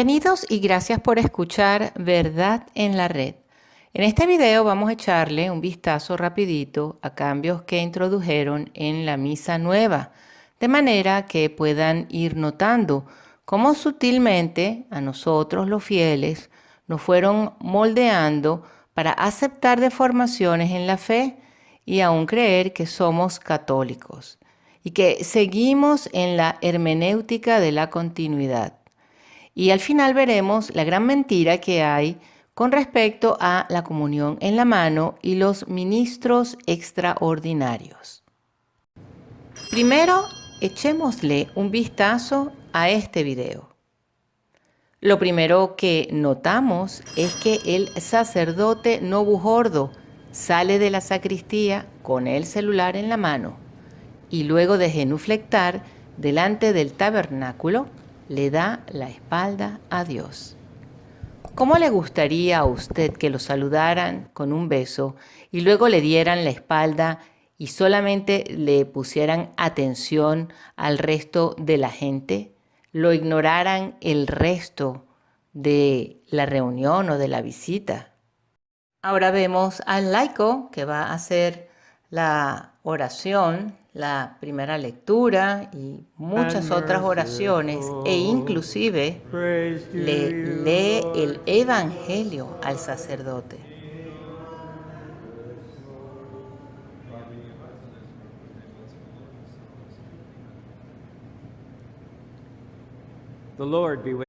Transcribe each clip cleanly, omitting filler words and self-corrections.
Bienvenidos y gracias por escuchar Verdad en la Red. En este video vamos a echarle un vistazo rapidito a cambios que introdujeron en la misa nueva, de manera que puedan ir notando cómo sutilmente a nosotros los fieles nos fueron moldeando para aceptar deformaciones en la fe y aún creer que somos católicos y que seguimos en la hermenéutica de la continuidad. Y al final veremos la gran mentira que hay con respecto a la comunión en la mano y los ministros extraordinarios. Primero, echémosle un vistazo a este video. Lo primero que notamos es que el sacerdote Nobujordo sale de la sacristía con el celular en la mano y luego de genuflectar delante del tabernáculo, le da la espalda a Dios. ¿Cómo le gustaría a usted que lo saludaran con un beso y luego le dieran la espalda y solamente le pusieran atención al resto de la gente? ¿Lo ignoraran el resto de la reunión o de la visita? Ahora vemos al laico que va a hacer la oración, la primera lectura y muchas otras oraciones e inclusive le lee el evangelio al sacerdote. The Lord be with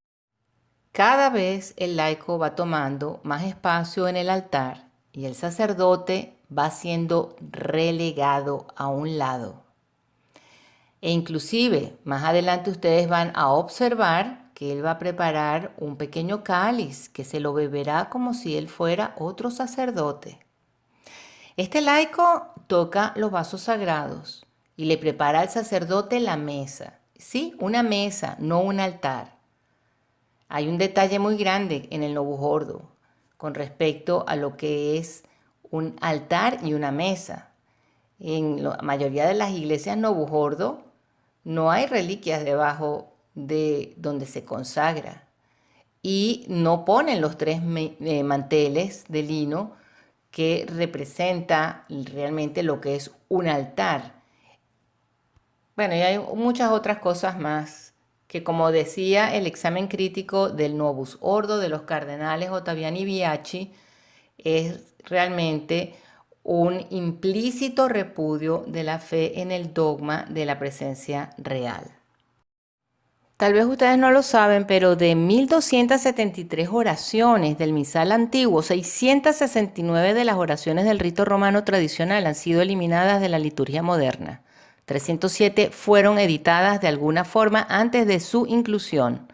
Cada vez el laico va tomando más espacio en el altar y el sacerdote va siendo relegado a un lado. E inclusive, más adelante ustedes van a observar que él va a preparar un pequeño cáliz que se lo beberá como si él fuera otro sacerdote. Este laico toca los vasos sagrados y le prepara al sacerdote la mesa. Sí, una mesa, no un altar. Hay un detalle muy grande en el Nobujordo con respecto a lo que es un altar y una mesa. En la mayoría de las iglesias Nobujordo no hay reliquias debajo de donde se consagra y no ponen los tres manteles de lino que representa realmente lo que es un altar. Bueno, y hay muchas otras cosas más que, como decía el examen crítico del Novus Ordo de los cardenales Ottaviani Biachi, es realmente un implícito repudio de la fe en el dogma de la presencia real. Tal vez ustedes no lo saben, pero de 1273 oraciones del misal antiguo, 669 de las oraciones del rito romano tradicional han sido eliminadas de la liturgia moderna. 307 fueron editadas de alguna forma antes de su inclusión.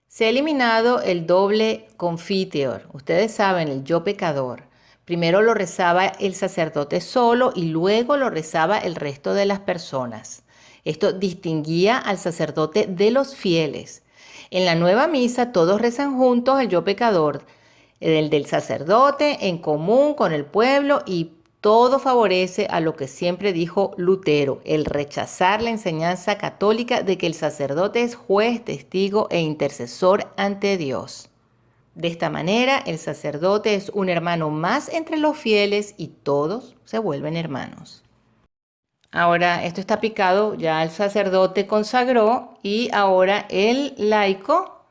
Se ha eliminado el doble confiteor. Ustedes saben, el yo pecador. Primero lo rezaba el sacerdote solo y luego lo rezaba el resto de las personas. Esto distinguía al sacerdote de los fieles. En la nueva misa todos rezan juntos el yo pecador, el del sacerdote en común con el pueblo, y todo favorece a lo que siempre dijo Lutero, el rechazar la enseñanza católica de que el sacerdote es juez, testigo e intercesor ante Dios. De esta manera, el sacerdote es un hermano más entre los fieles y todos se vuelven hermanos. Ahora, esto está picado, ya el sacerdote consagró y ahora el laico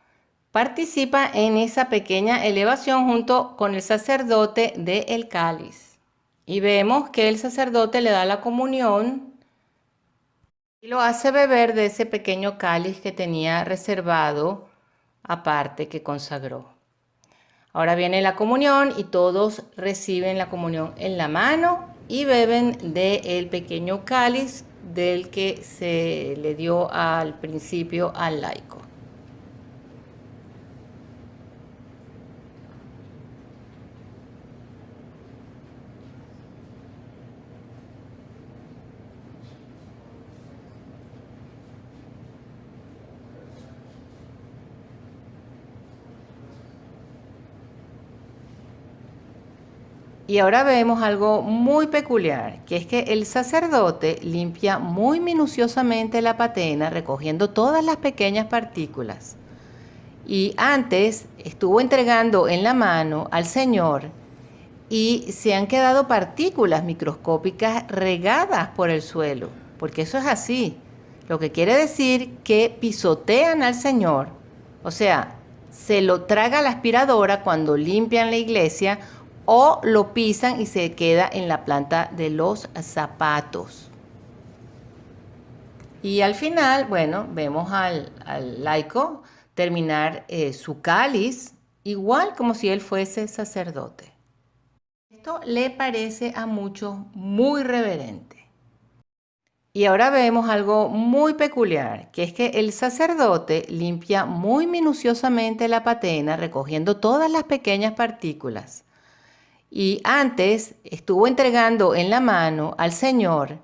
participa en esa pequeña elevación junto con el sacerdote del cáliz. Y vemos que el sacerdote le da la comunión y lo hace beber de ese pequeño cáliz que tenía reservado aparte, que consagró. Ahora viene la comunión y todos reciben la comunión en la mano y beben del pequeño cáliz del que se le dio al principio al laico. Y ahora vemos algo muy peculiar, que es que el sacerdote limpia muy minuciosamente la patena, recogiendo todas las pequeñas partículas. Y antes estuvo entregando en la mano al Señor y se han quedado partículas microscópicas regadas por el suelo, porque eso es así. Lo que quiere decir que pisotean al Señor, o sea, se lo traga la aspiradora cuando limpian la iglesia o lo pisan y se queda en la planta de los zapatos. Y al final, bueno, vemos al laico terminar su cáliz igual como si él fuese sacerdote. Esto le parece a muchos muy reverente. Y ahora vemos algo muy peculiar, que es que el sacerdote limpia muy minuciosamente la patena recogiendo todas las pequeñas partículas. Y antes estuvo entregando en la mano al Señor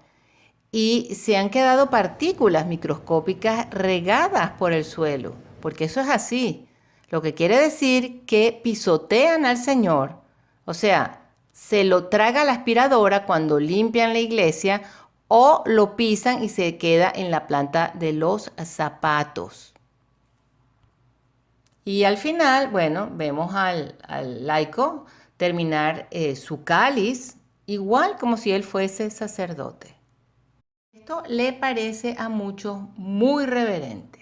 y se han quedado partículas microscópicas regadas por el suelo, porque eso es así. Lo que quiere decir que pisotean al Señor, o sea, se lo traga la aspiradora cuando limpian la iglesia o lo pisan y se queda en la planta de los zapatos. Y al final, bueno, vemos al laico terminar su cáliz igual como si él fuese sacerdote. Esto le parece a muchos muy reverente.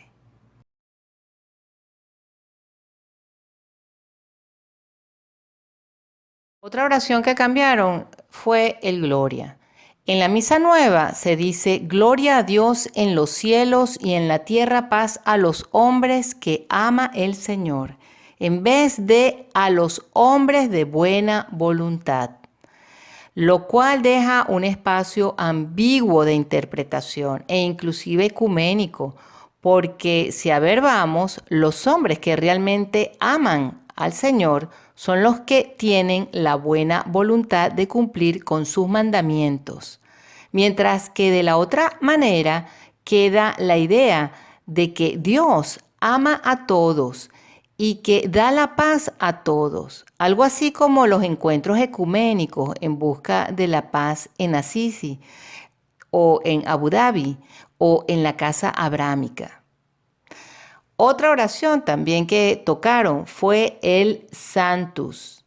Otra oración que cambiaron fue el Gloria. En la Misa Nueva se dice Gloria a Dios en los cielos y en la tierra paz a los hombres que ama el Señor, en vez de a los hombres de buena voluntad, lo cual deja un espacio ambiguo de interpretación e inclusive ecuménico, porque si a ver vamos, los hombres que realmente aman al Señor son los que tienen la buena voluntad de cumplir con sus mandamientos, mientras que de la otra manera queda la idea de que Dios ama a todos y que da la paz a todos, algo así como los encuentros ecuménicos en busca de la paz en Assisi o en Abu Dhabi o en la casa abrámica. Otra oración también que tocaron fue el Sanctus.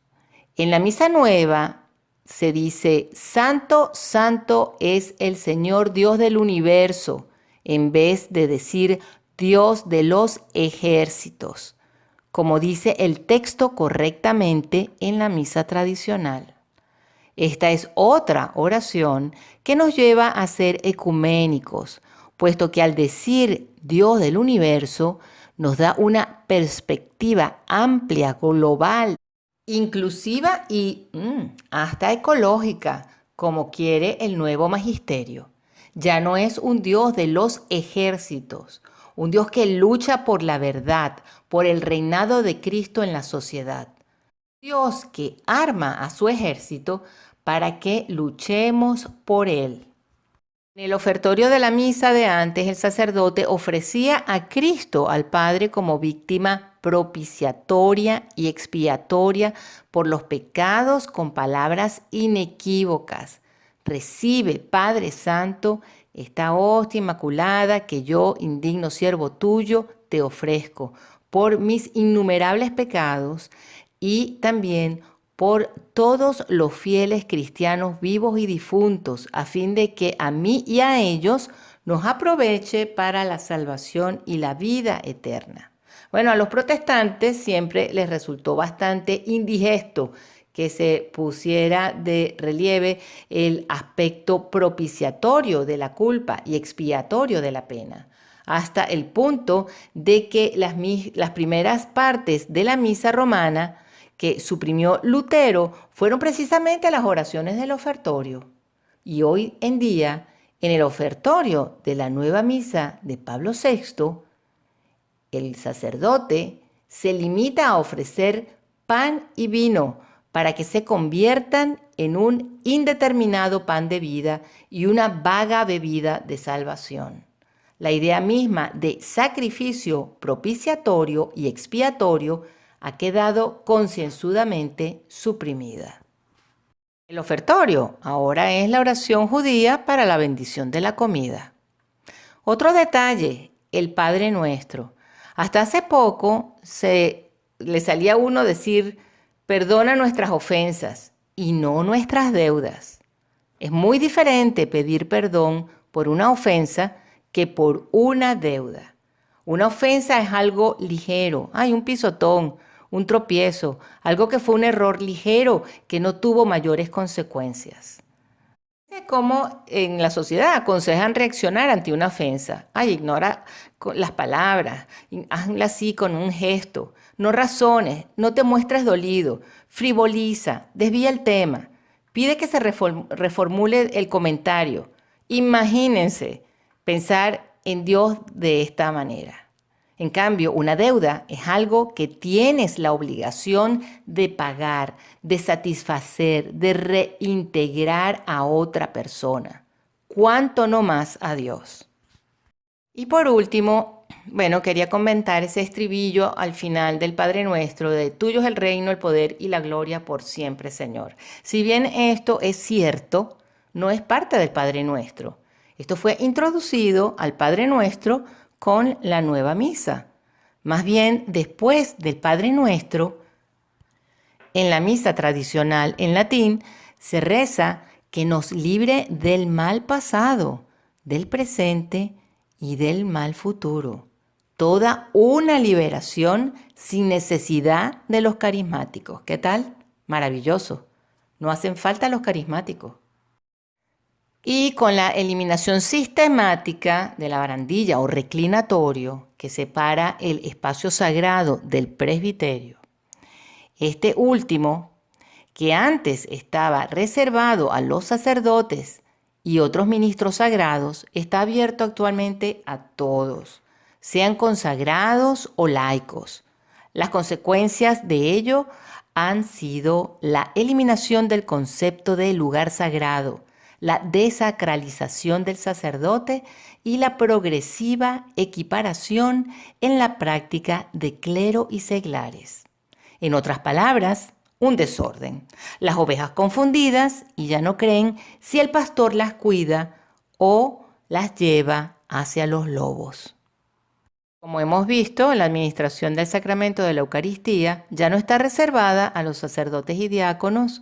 En la Misa Nueva se dice, Santo, Santo es el Señor Dios del universo, en vez de decir Dios de los ejércitos, como dice el texto correctamente en la misa tradicional. Esta es otra oración que nos lleva a ser ecuménicos, puesto que al decir Dios del universo nos da una perspectiva amplia, global, inclusiva y hasta ecológica, como quiere el nuevo magisterio. Ya no es un Dios de los ejércitos, un Dios que lucha por la verdad, por el reinado de Cristo en la sociedad. Dios que arma a su ejército para que luchemos por él. En el ofertorio de la misa de antes, el sacerdote ofrecía a Cristo al Padre como víctima propiciatoria y expiatoria por los pecados con palabras inequívocas. Recibe, Padre Santo, esta hostia inmaculada que yo, indigno siervo tuyo, te ofrezco por mis innumerables pecados y también por todos los fieles cristianos vivos y difuntos, a fin de que a mí y a ellos nos aproveche para la salvación y la vida eterna. Bueno, a los protestantes siempre les resultó bastante indigesto que se pusiera de relieve el aspecto propiciatorio de la culpa y expiatorio de la pena, hasta el punto de que las primeras partes de la misa romana que suprimió Lutero fueron precisamente las oraciones del ofertorio. Y hoy en día, en el ofertorio de la nueva misa de Pablo VI, el sacerdote se limita a ofrecer pan y vino para que se conviertan en un indeterminado pan de vida y una vaga bebida de salvación. La idea misma de sacrificio propiciatorio y expiatorio ha quedado concienzudamente suprimida. El ofertorio ahora es la oración judía para la bendición de la comida. Otro detalle, el Padre Nuestro. Hasta hace poco le salía a uno decir, perdona nuestras ofensas y no nuestras deudas. Es muy diferente pedir perdón por una ofensa que por una deuda. Una ofensa es algo ligero, un pisotón, un tropiezo, algo que fue un error ligero que no tuvo mayores consecuencias. Cómo en la sociedad aconsejan reaccionar ante una ofensa. Ignora las palabras, hazla así con un gesto, no razones, no te muestres dolido, frivoliza, desvía el tema, pide que se reformule el comentario. Imagínense pensar en Dios de esta manera. En cambio, una deuda es algo que tienes la obligación de pagar, de satisfacer, de reintegrar a otra persona. ¿Cuánto no más a Dios? Y por último, quería comentar ese estribillo al final del Padre Nuestro de tuyo es el reino, el poder y la gloria por siempre, Señor. Si bien esto es cierto, no es parte del Padre Nuestro. Esto fue introducido al Padre Nuestro con la nueva misa. Más bien, después del Padre Nuestro, en la misa tradicional en latín, se reza que nos libre del mal pasado, del presente y del mal futuro. Toda una liberación sin necesidad de los carismáticos. ¿Qué tal? Maravilloso. No hacen falta los carismáticos. Y con la eliminación sistemática de la barandilla o reclinatorio que separa el espacio sagrado del presbiterio, este último, que antes estaba reservado a los sacerdotes y otros ministros sagrados, está abierto actualmente a todos, sean consagrados o laicos. Las consecuencias de ello han sido la eliminación del concepto de lugar sagrado, la desacralización del sacerdote y la progresiva equiparación en la práctica de clero y seglares. En otras palabras, un desorden. Las ovejas confundidas y ya no creen si el pastor las cuida o las lleva hacia los lobos. Como hemos visto, la administración del sacramento de la Eucaristía ya no está reservada a los sacerdotes y diáconos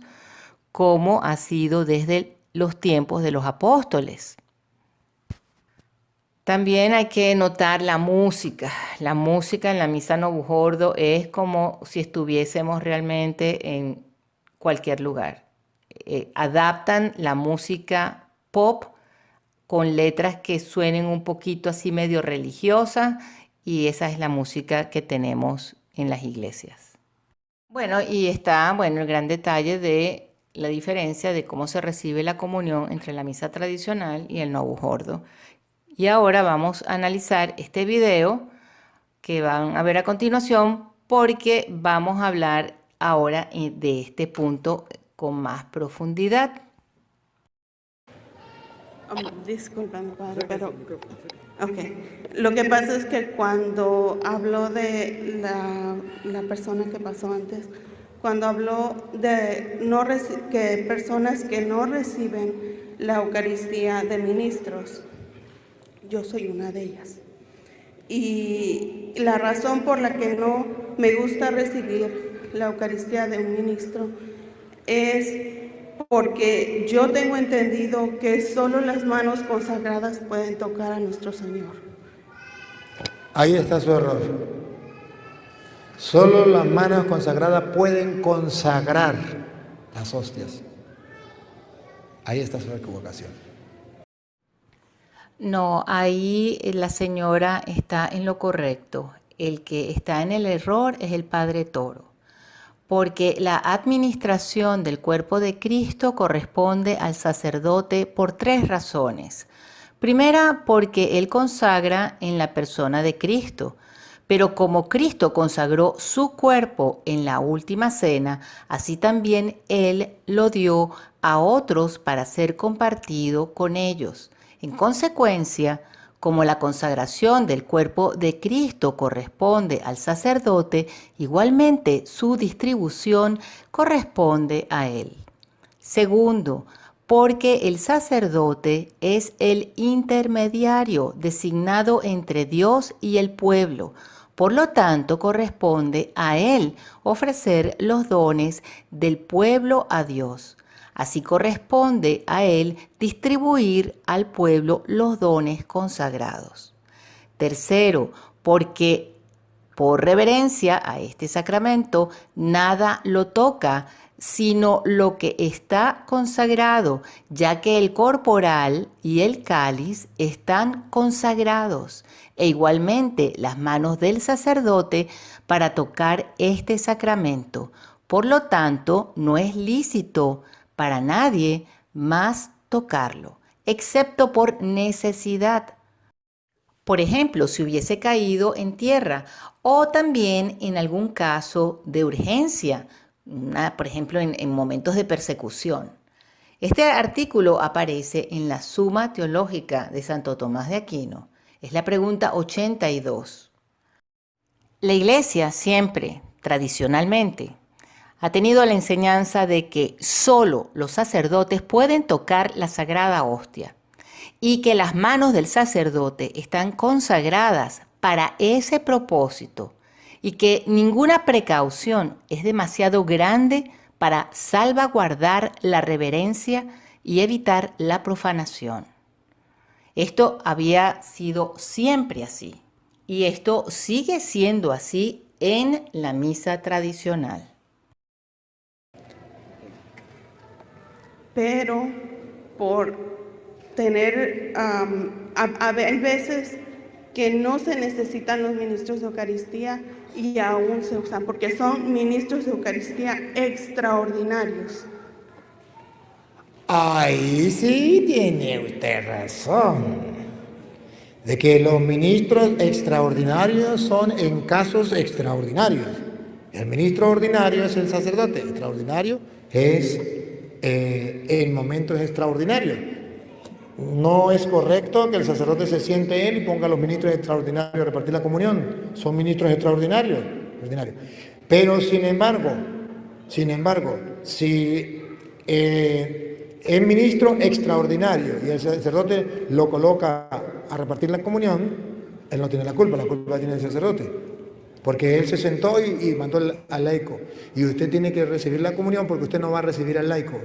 como ha sido desde los tiempos de los apóstoles. También hay que notar la música. La música en la misa Novujordo es como si estuviésemos realmente en cualquier lugar. Adaptan la música pop con letras que suenen un poquito así medio religiosas y esa es la música que tenemos en las iglesias. Y está, el gran detalle de la diferencia de cómo se recibe la comunión entre la misa tradicional y el Novujordo. Y ahora vamos a analizar este video que van a ver a continuación porque vamos a hablar ahora de este punto con más profundidad. Discúlpame, padre, pero... Ok. Lo que pasa es que cuando habló de la persona que pasó antes, cuando habló de que personas que no reciben la Eucaristía de ministros, yo soy una de ellas. Y la razón por la que no me gusta recibir la Eucaristía de un ministro es porque yo tengo entendido que solo las manos consagradas pueden tocar a nuestro Señor. Ahí está su error. Solo las manos consagradas pueden consagrar las hostias. Ahí está su equivocación. No, ahí la señora está en lo correcto. El que está en el error es el Padre Toro. Porque la administración del cuerpo de Cristo corresponde al sacerdote por 3 razones. Primera, porque él consagra en la persona de Cristo. Pero como Cristo consagró su cuerpo en la última cena, así también Él lo dio a otros para ser compartido con ellos. En consecuencia, como la consagración del cuerpo de Cristo corresponde al sacerdote, igualmente su distribución corresponde a Él. Segundo, porque el sacerdote es el intermediario designado entre Dios y el pueblo, Por lo tanto, corresponde a él ofrecer los dones del pueblo a Dios. Así corresponde a él distribuir al pueblo los dones consagrados. Tercero, porque por reverencia a este sacramento, nada lo toca, sino lo que está consagrado, ya que el corporal y el cáliz están consagrados, e igualmente las manos del sacerdote para tocar este sacramento. Por lo tanto, no es lícito para nadie más tocarlo, excepto por necesidad. Por ejemplo, si hubiese caído en tierra o también en algún caso de urgencia, por ejemplo, en momentos de persecución. Este artículo aparece en la Suma Teológica de Santo Tomás de Aquino. Es la pregunta 82. La Iglesia siempre, tradicionalmente, ha tenido la enseñanza de que solo los sacerdotes pueden tocar la sagrada hostia y que las manos del sacerdote están consagradas para ese propósito y que ninguna precaución es demasiado grande para salvaguardar la reverencia y evitar la profanación. Esto había sido siempre así y esto sigue siendo así en la misa tradicional. Pero por tener, hay veces que no se necesitan los ministros de Eucaristía y aún se usan, porque son ministros de Eucaristía extraordinarios. Ahí sí tiene usted razón, de que los ministros extraordinarios son en casos extraordinarios. El ministro ordinario es el sacerdote, extraordinario es en momentos extraordinarios. No es correcto que el sacerdote se siente él y ponga a los ministros extraordinarios a repartir la comunión. Son ministros extraordinarios. Pero sin embargo, si es ministro extraordinario y el sacerdote lo coloca a repartir la comunión, él no tiene la culpa la tiene el sacerdote. Porque él se sentó y mandó al laico. Y usted tiene que recibir la comunión porque usted no va a recibir al laico.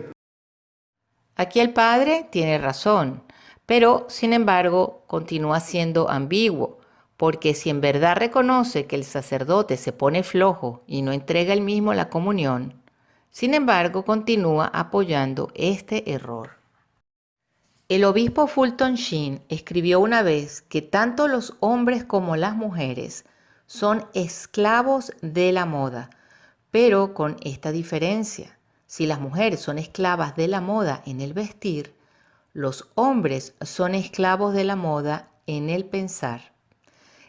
Aquí el padre tiene razón, pero sin embargo continúa siendo ambiguo, porque si en verdad reconoce que el sacerdote se pone flojo y no entrega él mismo la comunión, sin embargo continúa apoyando este error. El obispo Fulton Sheen escribió una vez que tanto los hombres como las mujeres son esclavos de la moda, pero con esta diferencia. Si las mujeres son esclavas de la moda en el vestir, los hombres son esclavos de la moda en el pensar.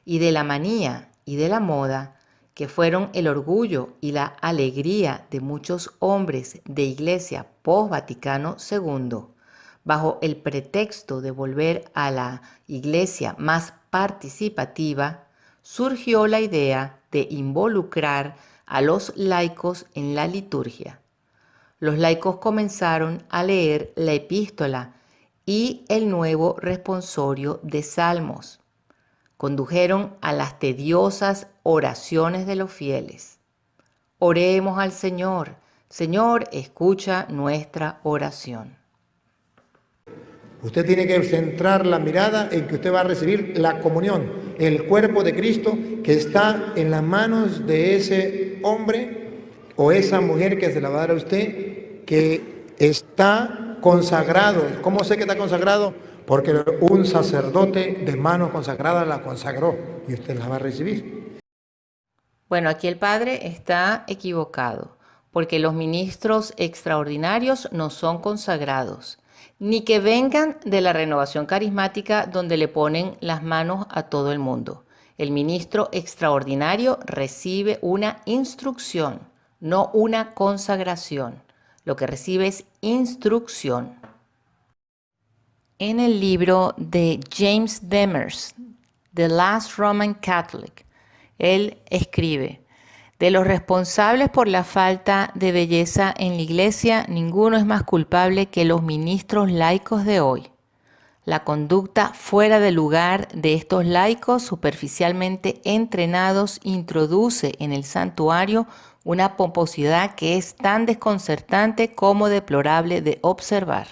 Y de la manía y de la moda, que fueron el orgullo y la alegría de muchos hombres de Iglesia post-Vaticano II, bajo el pretexto de volver a la Iglesia más participativa, surgió la idea de involucrar a los laicos en la liturgia. Los laicos comenzaron a leer la epístola y el nuevo responsorio de Salmos. Condujeron a las tediosas oraciones de los fieles. Oremos al Señor. Señor, escucha nuestra oración. Usted tiene que centrar la mirada en que usted va a recibir la comunión, el cuerpo de Cristo que está en las manos de ese hombre o esa mujer que se la va a dar a usted, que está consagrado. ¿Cómo sé que está consagrado? Porque un sacerdote de manos consagradas la consagró y usted la va a recibir. Bueno, aquí el padre está equivocado, porque los ministros extraordinarios no son consagrados, ni que vengan de la renovación carismática donde le ponen las manos a todo el mundo. El ministro extraordinario recibe una instrucción, no una consagración. Lo que recibe es instrucción. En el libro de James Demers, The Last Roman Catholic, él escribe: de los responsables por la falta de belleza en la Iglesia, ninguno es más culpable que los ministros laicos de hoy. La conducta fuera de lugar de estos laicos superficialmente entrenados introduce en el santuario una pomposidad que es tan desconcertante como deplorable de observar.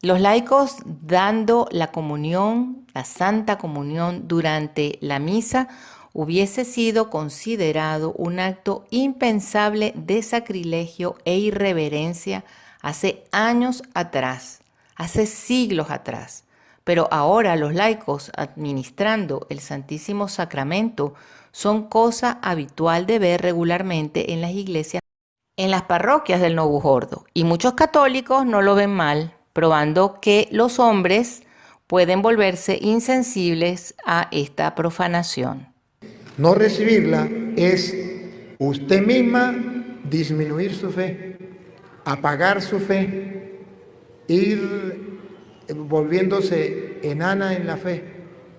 Los laicos dando la comunión, la Santa Comunión durante la misa, hubiese sido considerado un acto impensable de sacrilegio e irreverencia hace años atrás, hace siglos atrás. Pero ahora los laicos administrando el Santísimo Sacramento son cosa habitual de ver regularmente en las iglesias, en las parroquias del Nuevo Gordo. Y muchos católicos no lo ven mal, probando que los hombres pueden volverse insensibles a esta profanación. No recibirla es usted misma disminuir su fe, apagar su fe, ir volviéndose enana en la fe.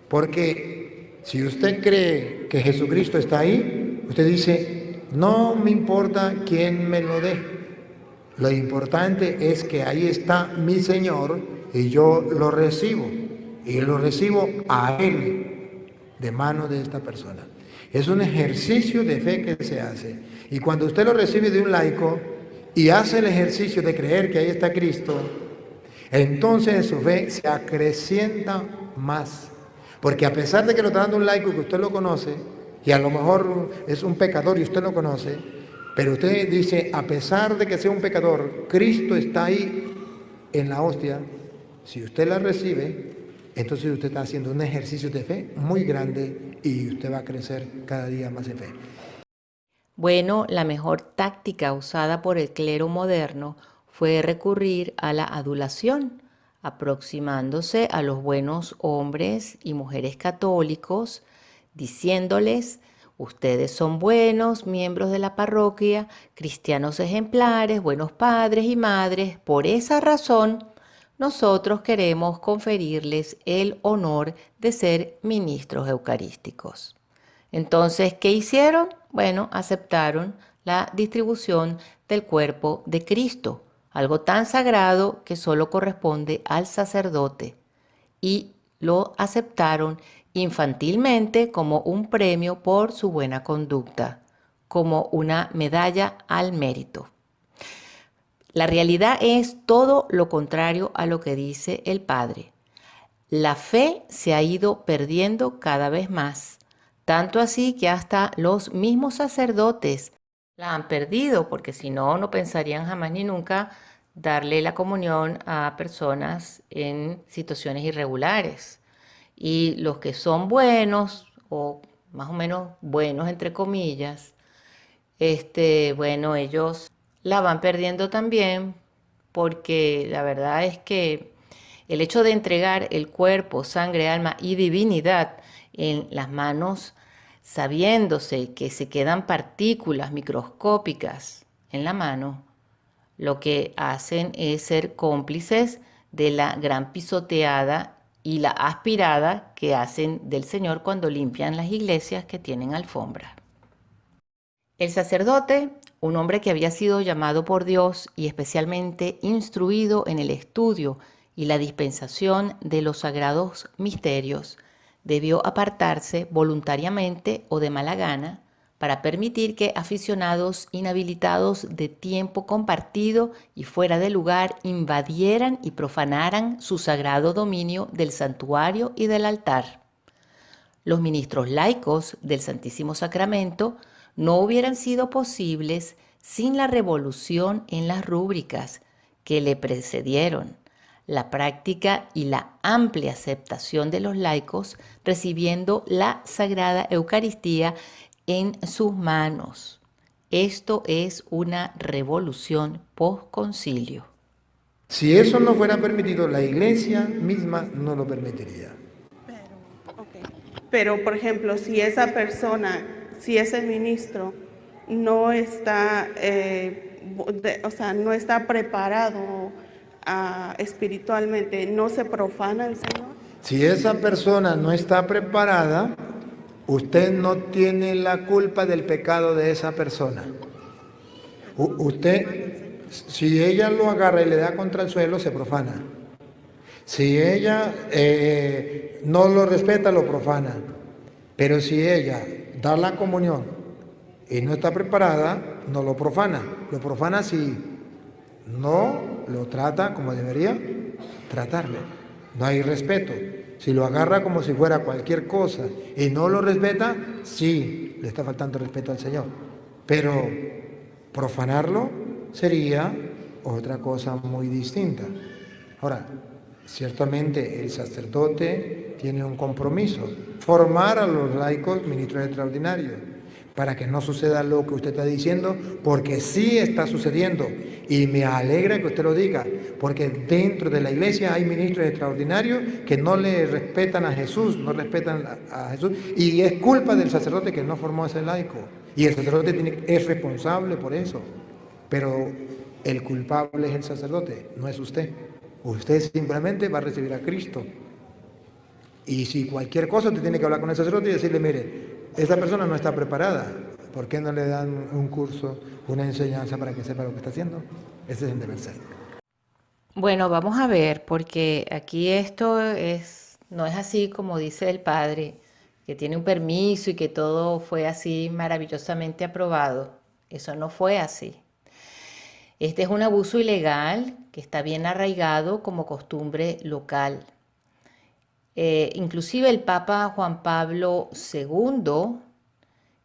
Porque si usted cree que Jesucristo está ahí, usted dice, no me importa quién me lo dé. Lo importante es que ahí está mi Señor y yo lo recibo. Y lo recibo a Él de mano de esta persona. Es un ejercicio de fe que se hace. Y cuando usted lo recibe de un laico y hace el ejercicio de creer que ahí está Cristo, entonces su fe se acrecienta más. Porque a pesar de que lo está dando un laico que usted lo conoce, y a lo mejor es un pecador y usted lo conoce, pero usted dice, a pesar de que sea un pecador, Cristo está ahí en la hostia. Si usted la recibe, entonces usted está haciendo un ejercicio de fe muy grande y usted va a crecer cada día más en fe. Bueno, la mejor táctica usada por el clero moderno fue recurrir a la adulación, aproximándose a los buenos hombres y mujeres católicos, diciéndoles, ustedes son buenos miembros de la parroquia, cristianos ejemplares, buenos padres y madres, por esa razón nosotros queremos conferirles el honor de ser ministros eucarísticos. Entonces, ¿qué hicieron? Bueno, aceptaron la distribución del cuerpo de Cristo, algo tan sagrado que solo corresponde al sacerdote, y lo aceptaron infantilmente como un premio por su buena conducta, como una medalla al mérito. La realidad es todo lo contrario a lo que dice el Padre. La fe se ha ido perdiendo cada vez más, tanto así que hasta los mismos sacerdotes la han perdido, porque si no, no pensarían jamás ni nunca darle la comunión a personas en situaciones irregulares. Y los que son buenos, o más o menos buenos entre comillas, bueno, ellos la van perdiendo también, porque la verdad es que el hecho de entregar el cuerpo, sangre, alma y divinidad en las manos, sabiéndose que se quedan partículas microscópicas en la mano, lo que hacen es ser cómplices de la gran pisoteada y la aspirada que hacen del Señor cuando limpian las iglesias que tienen alfombra. El sacerdote, un hombre que había sido llamado por Dios y especialmente instruido en el estudio y la dispensación de los sagrados misterios, debió apartarse voluntariamente o de mala gana para permitir que aficionados inhabilitados de tiempo compartido y fuera de lugar invadieran y profanaran su sagrado dominio del santuario y del altar. Los ministros laicos del Santísimo Sacramento no hubieran sido posibles sin la revolución en las rúbricas que le precedieron, la práctica y la amplia aceptación de los laicos recibiendo la Sagrada Eucaristía en sus manos. Esto es una revolución post-concilio. Si eso no fuera permitido, la Iglesia misma no lo permitiría. Pero, por ejemplo, si esa persona, si ese ministro no está, no está preparado espiritualmente, ¿no se profana el Señor? Si esa persona no está preparada, usted no tiene la culpa del pecado de esa persona. Usted, si ella lo agarra y le da contra el suelo, se profana. Si ella no lo respeta, lo profana. Pero si ella da la comunión y no está preparada, no lo profana. Lo profana si no lo trata como debería tratarle. No hay respeto. Si lo agarra como si fuera cualquier cosa y no lo respeta, sí, le está faltando respeto al Señor. Pero profanarlo sería otra cosa muy distinta. Ahora, ciertamente el sacerdote tiene un compromiso, formar a los laicos ministros extraordinarios, para que no suceda lo que usted está diciendo, porque sí está sucediendo. Y me alegra que usted lo diga, porque dentro de la iglesia hay ministros extraordinarios que no le respetan a Jesús, no respetan a Jesús, y es culpa del sacerdote que no formó a ese laico. Y el sacerdote es responsable por eso. Pero el culpable es el sacerdote, no es usted. Usted simplemente va a recibir a Cristo. Y si cualquier cosa, usted tiene que hablar con el sacerdote y decirle, mire, esta persona no está preparada. ¿Por qué no le dan un curso, una enseñanza para que sepa lo que está haciendo? Ese es el deber ser. Bueno, vamos a ver, porque aquí no es así como dice el padre, que tiene un permiso y que todo fue así maravillosamente aprobado. Eso no fue así. Este es un abuso ilegal que está bien arraigado como costumbre local. Inclusive el Papa Juan Pablo II,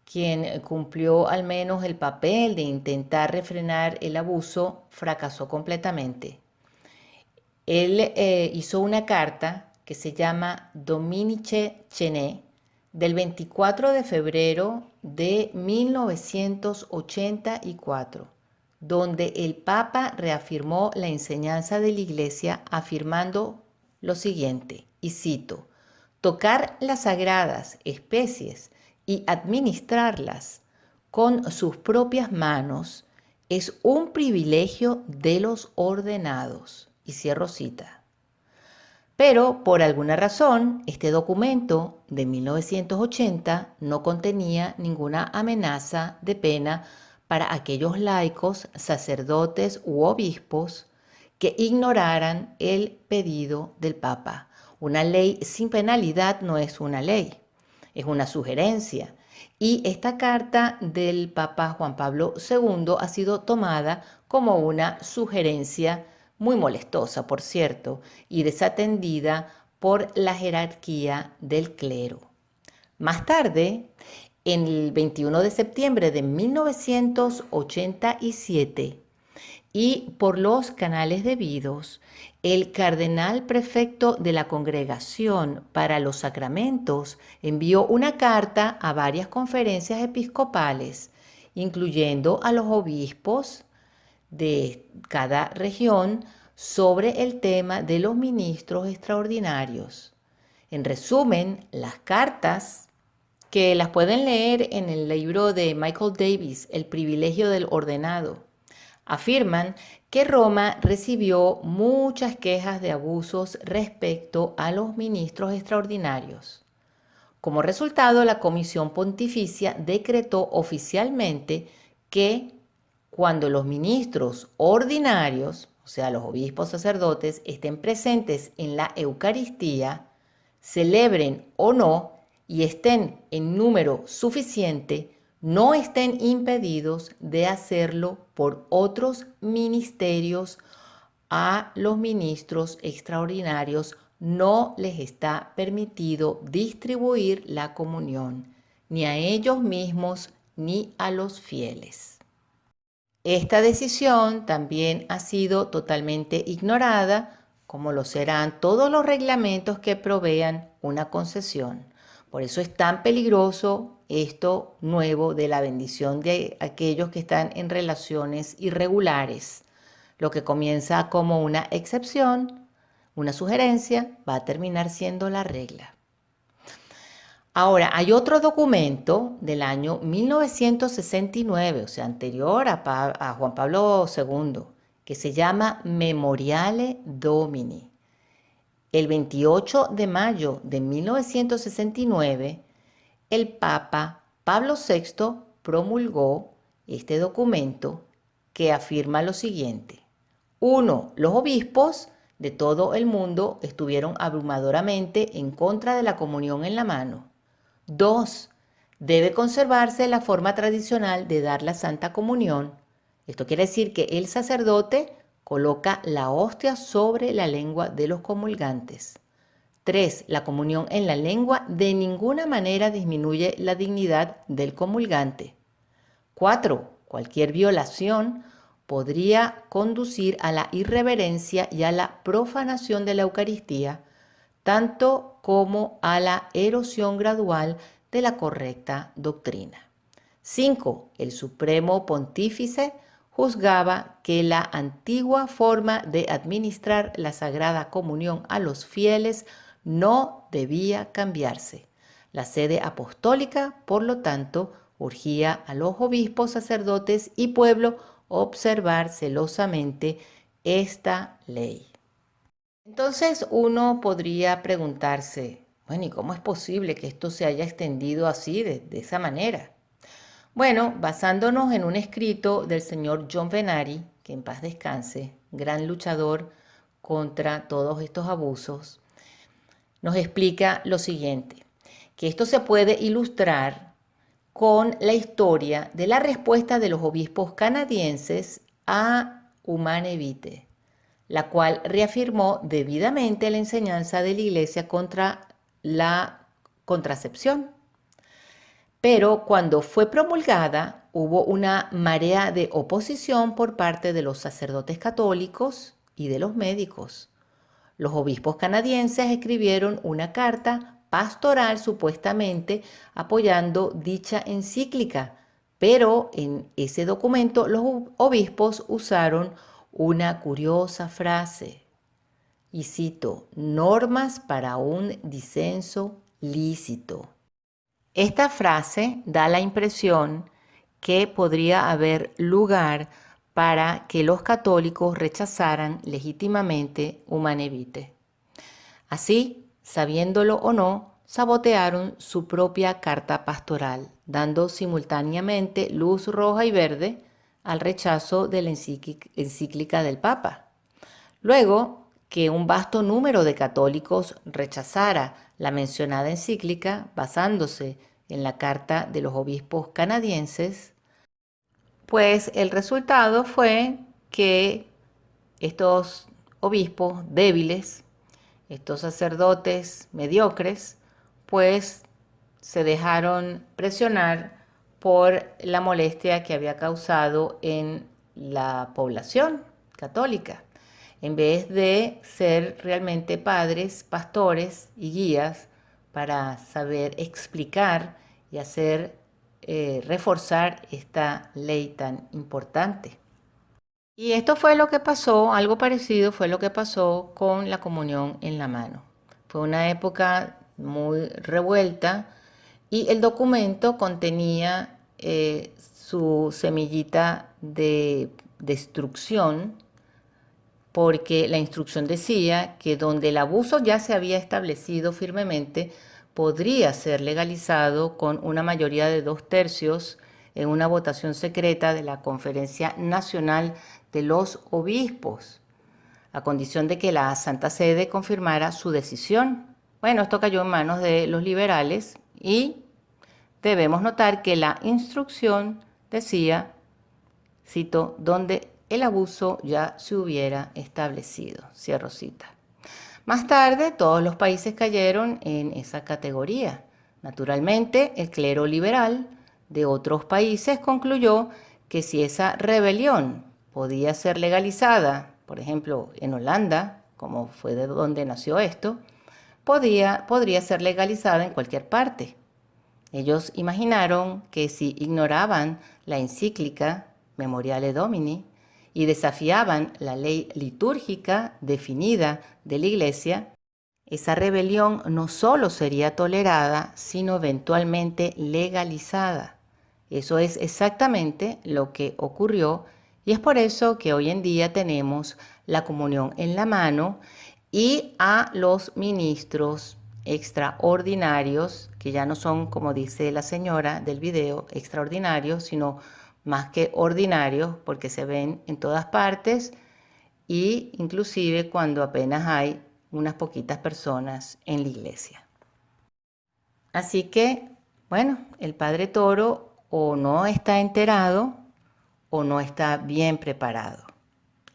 quien cumplió al menos el papel de intentar refrenar el abuso, fracasó completamente. Él hizo una carta que se llama Dominice Cenae del 24 de febrero de 1984, donde el Papa reafirmó la enseñanza de la Iglesia afirmando lo siguiente, y cito, tocar las sagradas especies y administrarlas con sus propias manos es un privilegio de los ordenados. Y cierro cita. Pero por alguna razón, este documento de 1980 no contenía ninguna amenaza de pena para aquellos laicos, sacerdotes u obispos que ignoraran el pedido del Papa. Una ley sin penalidad no es una ley, es una sugerencia. Y esta carta del Papa Juan Pablo II ha sido tomada como una sugerencia muy molestosa, por cierto, y desatendida por la jerarquía del clero. Más tarde, en el 21 de septiembre de 1987, y por los canales debidos, el cardenal prefecto de la Congregación para los Sacramentos envió una carta a varias conferencias episcopales, incluyendo a los obispos de cada región, sobre el tema de los ministros extraordinarios. En resumen, las cartas, que las pueden leer en el libro de Michael Davis, El privilegio del ordenado, afirman que Roma recibió muchas quejas de abusos respecto a los ministros extraordinarios. Como resultado, la Comisión Pontificia decretó oficialmente que cuando los ministros ordinarios, o sea, los obispos sacerdotes, estén presentes en la Eucaristía, celebren o no y estén en número suficiente, no estén impedidos de hacerlo por otros ministerios. A los ministros extraordinarios no les está permitido distribuir la comunión, ni a ellos mismos ni a los fieles. Esta decisión también ha sido totalmente ignorada, como lo serán todos los reglamentos que provean una concesión. Por eso es tan peligroso esto nuevo de la bendición de aquellos que están en relaciones irregulares. Lo que comienza como una excepción, una sugerencia, va a terminar siendo la regla. Ahora, hay otro documento del año 1969, o sea, anterior a Juan Pablo II, que se llama Memoriale Domini. El 28 de mayo de 1969, el Papa Pablo VI promulgó este documento que afirma lo siguiente. 1. Los obispos de todo el mundo estuvieron abrumadoramente en contra de la comunión en la mano. 2. Debe conservarse la forma tradicional de dar la Santa Comunión. Esto quiere decir que el sacerdote coloca la hostia sobre la lengua de los comulgantes. 3. La comunión en la lengua de ninguna manera disminuye la dignidad del comulgante. 4. Cualquier violación podría conducir a la irreverencia y a la profanación de la Eucaristía, tanto como a la erosión gradual de la correcta doctrina. 5. El Supremo Pontífice juzgaba que la antigua forma de administrar la Sagrada Comunión a los fieles no debía cambiarse. La sede apostólica, por lo tanto, urgía a los obispos, sacerdotes y pueblo observar celosamente esta ley. Entonces uno podría preguntarse, bueno, ¿y cómo es posible que esto se haya extendido así, de esa manera? Bueno, basándonos en un escrito del señor John Venari, que en paz descanse, gran luchador contra todos estos abusos, nos explica lo siguiente, que esto se puede ilustrar con la historia de la respuesta de los obispos canadienses a Humane Vitae, la cual reafirmó debidamente la enseñanza de la Iglesia contra la contracepción. Pero cuando fue promulgada, hubo una marea de oposición por parte de los sacerdotes católicos y de los médicos. Los obispos canadienses escribieron una carta pastoral supuestamente apoyando dicha encíclica, pero en ese documento los obispos usaron una curiosa frase, y cito, normas para un disenso lícito. Esta frase da la impresión que podría haber lugar para que los católicos rechazaran legítimamente Humane Vitae. Así, sabiéndolo o no, sabotearon su propia carta pastoral, dando simultáneamente luz roja y verde al rechazo de la encíclica del Papa. Luego que un vasto número de católicos rechazara la mencionada encíclica basándose en la carta de los obispos canadienses, pues el resultado fue que estos obispos débiles, estos sacerdotes mediocres, pues se dejaron presionar por la molestia que había causado en la población católica. En vez de ser realmente padres, pastores y guías para saber explicar y hacer reforzar esta ley tan importante. Y esto fue lo que pasó, algo parecido fue lo que pasó con la comunión en la mano. Fue una época muy revuelta y el documento contenía su semillita de destrucción, porque la instrucción decía que donde el abuso ya se había establecido firmemente, podría ser legalizado con una mayoría de 2/3 en una votación secreta de la Conferencia Nacional de los Obispos, a condición de que la Santa Sede confirmara su decisión. Bueno, esto cayó en manos de los liberales y debemos notar que la instrucción decía, cito, donde el abuso ya se hubiera establecido, cierro cita. Más tarde, todos los países cayeron en esa categoría. Naturalmente, el clero liberal de otros países concluyó que si esa rebelión podía ser legalizada, por ejemplo, en Holanda, como fue de donde nació esto, podría ser legalizada en cualquier parte. Ellos imaginaron que si ignoraban la encíclica Memoriale Domini y desafiaban la ley litúrgica definida de la Iglesia, esa rebelión no solo sería tolerada, sino eventualmente legalizada. Eso es exactamente lo que ocurrió y es por eso que hoy en día tenemos la comunión en la mano y a los ministros extraordinarios, que ya no son, como dice la señora del video, extraordinarios, sino más que ordinarios, porque se ven en todas partes y inclusive cuando apenas hay unas poquitas personas en la iglesia. Así que, bueno, el Padre Toro o no está enterado o no está bien preparado,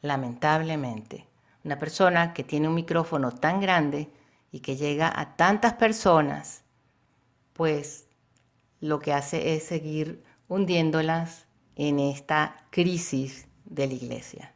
lamentablemente. Una persona que tiene un micrófono tan grande y que llega a tantas personas, pues lo que hace es seguir hundiéndolas en esta crisis de la iglesia.